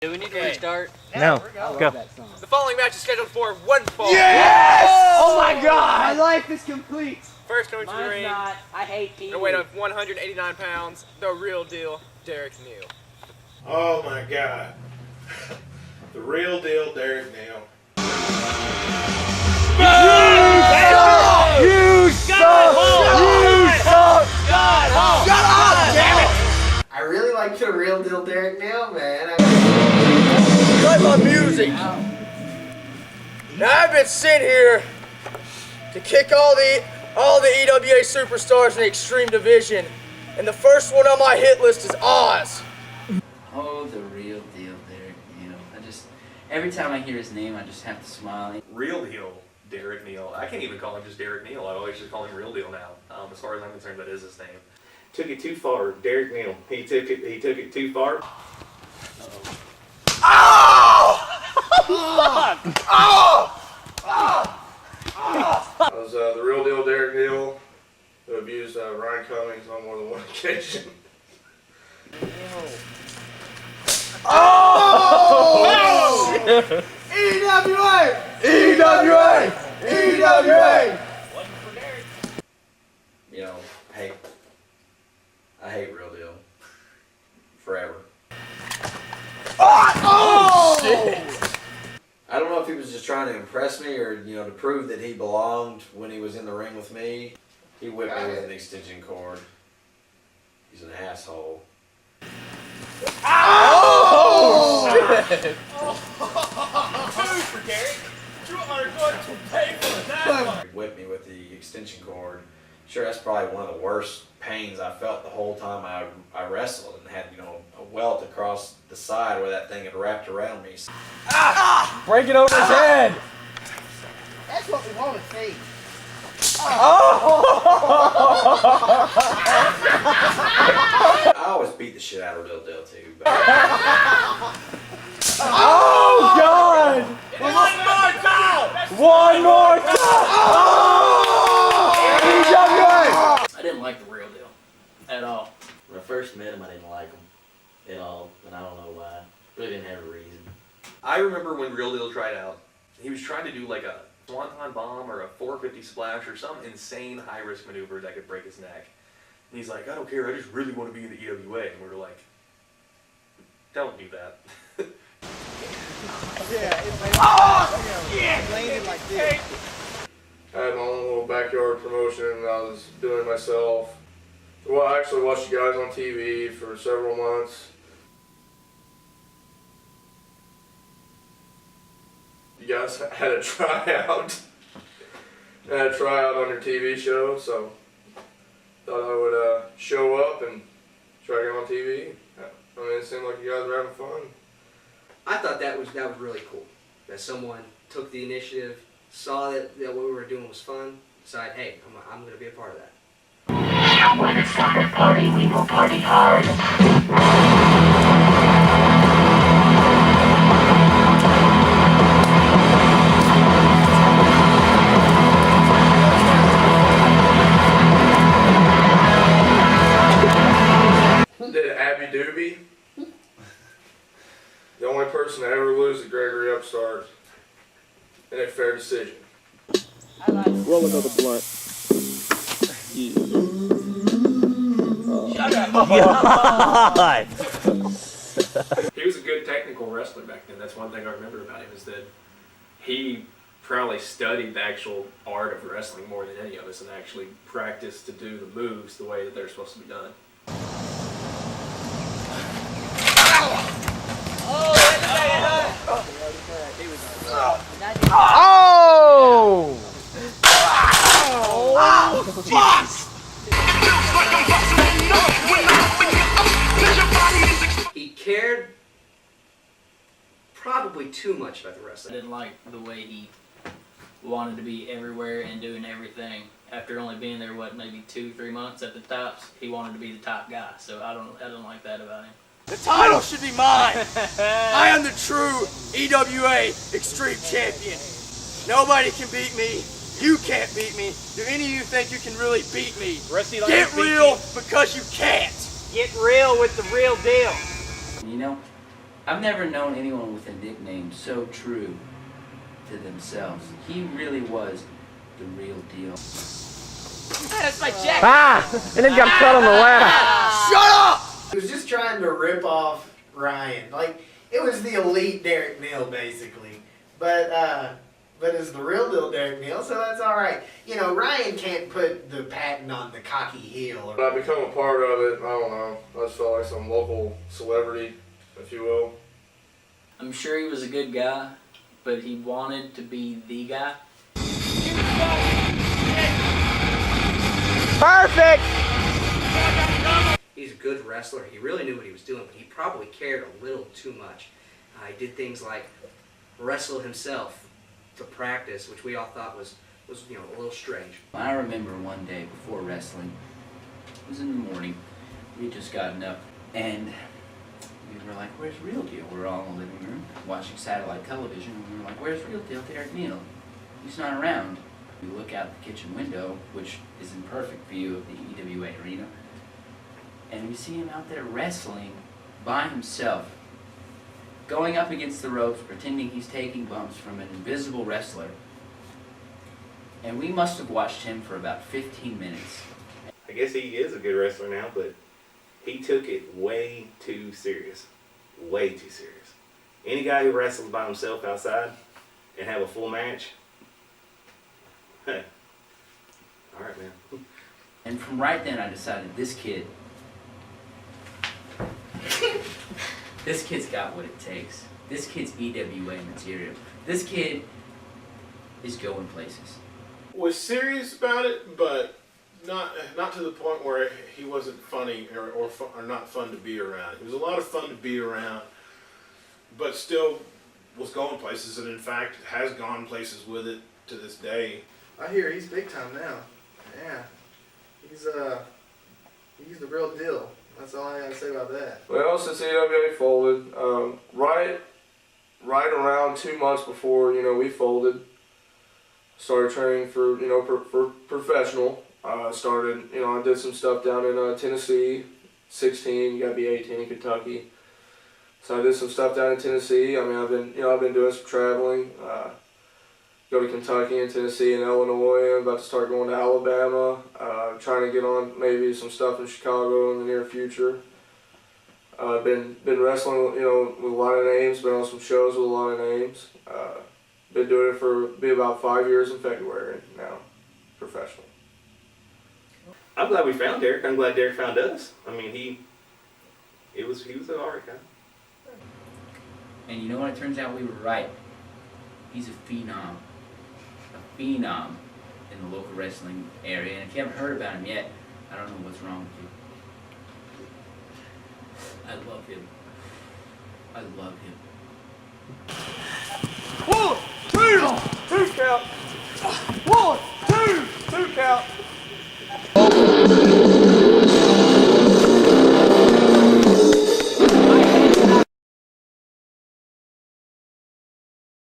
Do we need to restart? No. Go. The following match is scheduled for one fall. Yes! Oh my God! My life is complete. First coming to the ring, Not. I hate people. a weight of 189 pounds, the real deal, Derek Neal. Oh my God. The real deal, Derek Neal. You suck! Shut up, damn it! I really like the real deal Derek Neal, man. Play my music. Now I've been sent here to kick all the EWA superstars in the Extreme Division, and the first one on my hit list is Oz. Oh, the real deal, Derek Neal. Every time I hear his name, I just have to smile. Real deal, Derek Neal. I can't even call him just Derek Neal. I always just call him Real Deal now. As far as I'm concerned, that is his name. Took it too far, Derek Neal. He took it too far. That was the real deal, Derek Neal, who abused Ryan Cummings on more than one occasion. EWA! EWA! EWA! You know, hey, I hate real deal. Forever. Oh! I don't know if he was just trying to impress me or, you know, to prove that he belonged when he was in the ring with me. He whipped me with an extension cord. He's an asshole. Oh! Shit. For Derek, you are going to pay for that. He whipped me with the extension cord. Sure, that's probably one of the worst pains I felt the whole time I wrestled, and had, you know, a welt across the side where that thing had wrapped around me. Break it over his head! That's what we want to see. I always beat the shit out of Real Deal too. But Oh God! One more time! One more time! Oh! EWA! I didn't like the real deal at all. When I first met him, I didn't like him at all, and I don't know why. Really didn't have a reason. I remember when Real Deal tried out, he was trying to do like a swanton bomb or a 450 splash or some insane high-risk maneuver that could break his neck. And he's like, I don't care, I just really want to be in the EWA. And we were like, don't do that. Landed like this. I had my own little backyard promotion I was doing myself. Well, I actually watched you guys on TV for several months. You guys had a tryout. I had a tryout on your TV show, so thought I would show up and try to get on TV. I mean, it seemed like you guys were having fun. I thought that was really cool. That someone took the initiative, saw that what we were doing was fun, decided, hey, I'm going to be a part of that. When it's time to party, we will party hard. Did Abbie Doobie? The only person to ever lose to Gregory Upstart in a fair decision. Roll another blunt. Shut up! God! He was a good technical wrestler back then. That's one thing I remember about him, is that he probably studied the actual art of wrestling more than any of us and actually practiced to do the moves the way that they're supposed to be done. Oh! He cared probably too much about the I wrestling. didn't like the way he wanted to be everywhere and doing everything. After only being there, maybe 2-3 months at the tops, he wanted to be the top guy. So I don't like that about him. The title should be mine. I am the true EWA Extreme Champion. Nobody can beat me. You can't beat me. Do any of you think you can really beat me? Get real, because you can't. Get real with the real deal. You know, I've never known anyone with a nickname so true to themselves. He really was the real deal. That's my jacket. Ah! And then got cut on the ladder. Shut up! He was just trying to rip off Ryan. Like, it was the elite Derek Neal, basically. But it's the real deal Derek Neal, so that's alright. You know, Ryan can't put the patent on the cocky heel. When I become a part of it, I don't know. I just felt like some local celebrity, if you will. I'm sure he was a good guy, but he wanted to be the guy. Perfect! He's a good wrestler. He really knew what he was doing, but he probably cared a little too much. He did things like wrestle himself to practice, which we all thought was you know, a little strange. I remember one day before wrestling, it was in the morning, we had just gotten up, and we were like, where's Real Deal? We were all in the living room watching satellite television, and we were like, where's Real Deal Derek Neal? He's not around. We look out the kitchen window, which is in perfect view of the EWA arena, and we see him out there wrestling by himself, going up against the ropes, pretending he's taking bumps from an invisible wrestler. And we must have watched him for about 15 minutes. I guess he is a good wrestler now, but he took it way too serious. Way too serious. Any guy who wrestles by himself outside and have a full match, hey, all right, man. And from right then I decided this kid's got what it takes. This kid's EWA material. This kid is going places. Was serious about it, but not to the point where he wasn't funny or not fun to be around. It was a lot of fun to be around, but still was going places, and in fact has gone places with it to this day. I hear he's big time now. Yeah. He's the real deal. That's all I gotta say about that. Well, since EWA folded, right around 2 months before, you know, we folded, started training for, you know, for professional. Started, you know, I did some stuff down in Tennessee, 16, you gotta be 18 in Kentucky. So I did some stuff down in Tennessee. I mean, I've been doing some traveling. Go to Kentucky and Tennessee and Illinois. I'm about to start going to Alabama. Trying to get on maybe some stuff in Chicago in the near future. Been wrestling, you know, with a lot of names. Been on some shows with a lot of names. Been doing it for about 5 years in February now, professional. I'm glad we found Derek. I'm glad Derek found us. I mean, he was an alright guy. And you know what? It turns out we were right. He's a phenom. A phenom in the local wrestling area. And if you haven't heard about him yet, I don't know what's wrong with you. I love him. I love him. 1, 2, 2 count. 1, 2, 2 count.